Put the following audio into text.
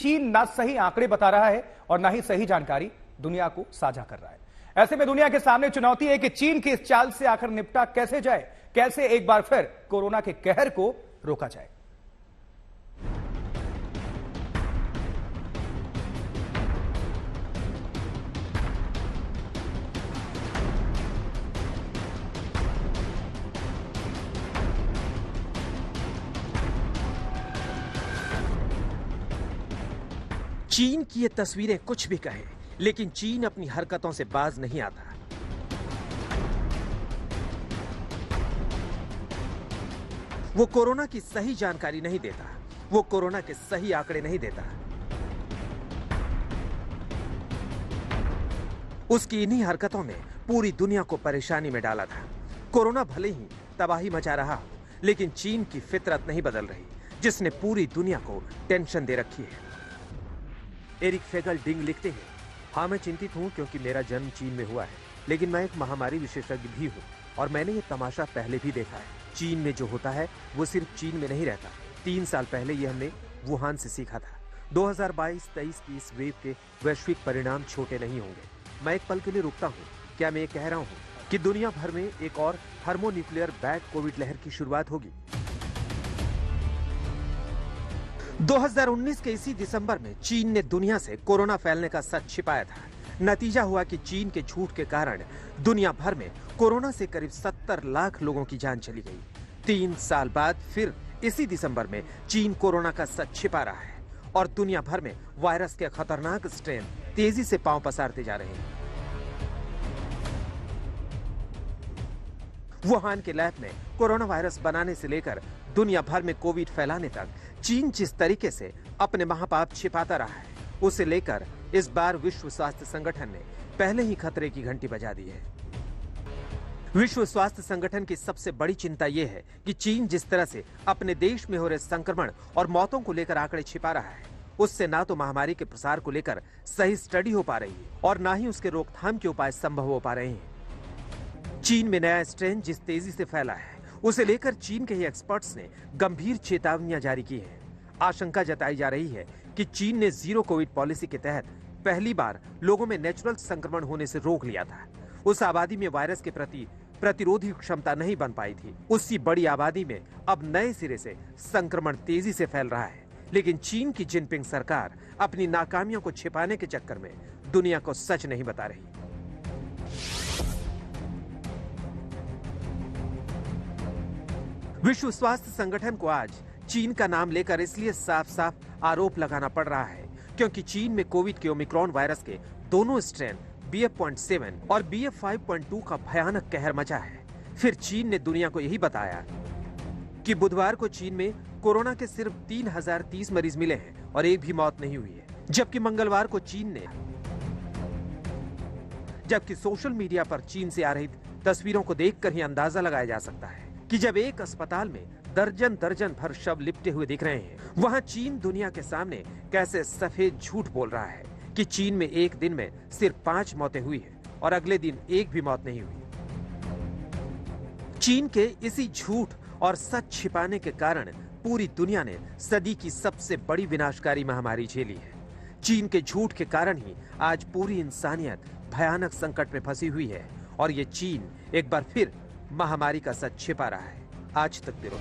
चीन ना सही आंकड़े बता रहा है और ना ही सही जानकारी दुनिया को साझा कर रहा है। ऐसे में दुनिया के सामने चुनौती है कि चीन की इस चाल से आखिर निपटा कैसे जाए, कैसे एक बार फिर कोरोना के कहर को रोका जाए। चीन की ये तस्वीरें कुछ भी कहें, लेकिन चीन अपनी हरकतों से बाज नहीं आता। वो कोरोना की सही जानकारी नहीं देता, वो कोरोना के सही आंकड़े नहीं देता। उसकी इन्हीं हरकतों ने पूरी दुनिया को परेशानी में डाला था। कोरोना भले ही तबाही मचा रहा हो, लेकिन चीन की फितरत नहीं बदल रही, जिसने पूरी दुनिया को टेंशन दे रखी है। एरिक फेगल डिंग लिखते हैं, हाँ मैं चिंतित हूं क्योंकि मेरा जन्म चीन में हुआ है, लेकिन मैं एक महामारी विशेषज्ञ भी हूं और मैंने ये तमाशा पहले भी देखा है। चीन में जो होता है वो सिर्फ चीन में नहीं रहता। 3 साल पहले ये हमने वुहान से सीखा था। 2022-23 की इस वेव के वैश्विक परिणाम छोटे नहीं होंगे। मैं एक पल के लिए रुकता हूँ। क्या मैं ये कह रहा हूँ कि दुनिया भर में एक और थर्मोन्यूक्लियर बैड कोविड लहर की शुरुआत होगी? 2019 के इसी दिसंबर में चीन ने दुनिया से कोरोना फैलने का सच छिपाया था। नतीजा हुआ कि चीन के झूठ के कारण दुनिया भर में कोरोना से करीब 70 लाख लोगों की जान चली गई। 3 साल बाद फिर इसी दिसंबर में चीन कोरोना का सच छिपा रहा है और दुनिया भर में वायरस के खतरनाक स्ट्रेन तेजी से पांव पसारते जा रहे हैं। वुहान के लैब में कोरोना वायरस बनाने से लेकर दुनिया भर में कोविड फैलाने तक चीन जिस तरीके से अपने महापाप छिपाता रहा है, उसे लेकर इस बार विश्व स्वास्थ्य संगठन ने पहले ही खतरे की घंटी बजा दी है। विश्व स्वास्थ्य संगठन की सबसे बड़ी चिंता यह है कि चीन जिस तरह से अपने देश में हो रहे संक्रमण और मौतों को लेकर आंकड़े छिपा रहा है, उससे ना तो महामारी के प्रसार को लेकर सही स्टडी हो पा रही है और ना ही उसके रोकथाम के उपाय संभव हो पा रहे हैं। चीन में नया स्ट्रेन जिस तेजी से फैला है, उसे लेकर चीन के ही एक्सपर्ट्स ने गंभीर चेतावनियां जारी की हैं। आशंका जताई जा रही है कि चीन ने जीरो कोविड पॉलिसी के तहत पहली बार लोगों में नेचुरल संक्रमण होने से रोक लिया था। उस आबादी में वायरस के प्रति प्रतिरोधी क्षमता नहीं बन पाई थी। उसी बड़ी आबादी में अब नए सिरे से संक्रमण तेजी से फैल रहा है, लेकिन चीन की जिनपिंग सरकार अपनी नाकामियों को छिपाने के चक्कर में दुनिया को सच नहीं बता रही। विश्व स्वास्थ्य संगठन को आज चीन का नाम लेकर इसलिए साफ साफ आरोप लगाना पड़ रहा है क्योंकि चीन में कोविड के ओमिक्रॉन वायरस के दोनों स्ट्रेन BF.7 और BF5.2 का भयानक कहर मचा है। फिर चीन ने दुनिया को यही बताया कि बुधवार को चीन में कोरोना के सिर्फ 3030 मरीज मिले हैं और एक भी मौत नहीं हुई है, जबकि मंगलवार को जबकि सोशल मीडिया पर चीन से आ रही तस्वीरों को देखकर ही अंदाजा लगाया जा सकता है कि जब एक अस्पताल में दर्जन दर्जन भर शव लिपटे हुए दिख रहे हैं, वहां चीन दुनिया के सामने कैसे सफेद झूठ बोल रहा है कि चीन में एक दिन में सिर्फ 5 मौतें हुई है और अगले दिन एक भी मौत नहीं हुई। चीन के इसी झूठ और सच छिपाने के कारण पूरी दुनिया ने सदी की सबसे बड़ी विनाशकारी महामारी झेली है। चीन के झूठ के कारण ही आज पूरी इंसानियत भयानक संकट में फंसी हुई है और ये चीन एक बार फिर महामारी का सच छिपा रहा है। आज तक ब्यूरो।